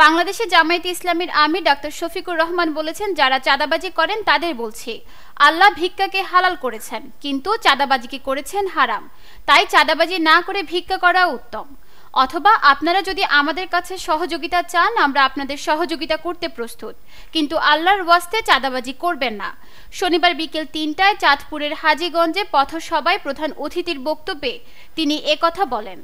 বাংলাদেশে জামায়াতে ইসলামীর আমির ডাক্তার শফিকুর রহমান বলেছেন, যারা চাঁদাবাজি করেন তাদের বলছি, আল্লাহ ভিক্ষাকে হালাল করেছেন, কিন্তু চাঁদাবাজিকে করেছেন হারাম। তাই চাঁদাবাজি না করে ভিক্ষা করা উত্তম। অথবা আপনারা যদি আমাদের কাছে সহযোগিতা চান, আমরা আপনাদের সহযোগিতা করতে প্রস্তুত, কিন্তু আল্লাহর ওয়াস্তে চাঁদাবাজি করবেন না। শনিবার বিকেল ৩টায় চাঁদপুরের হাজীগঞ্জে পথসভায় প্রধান অতিথির বক্তব্যে তিনি একথা বলেন।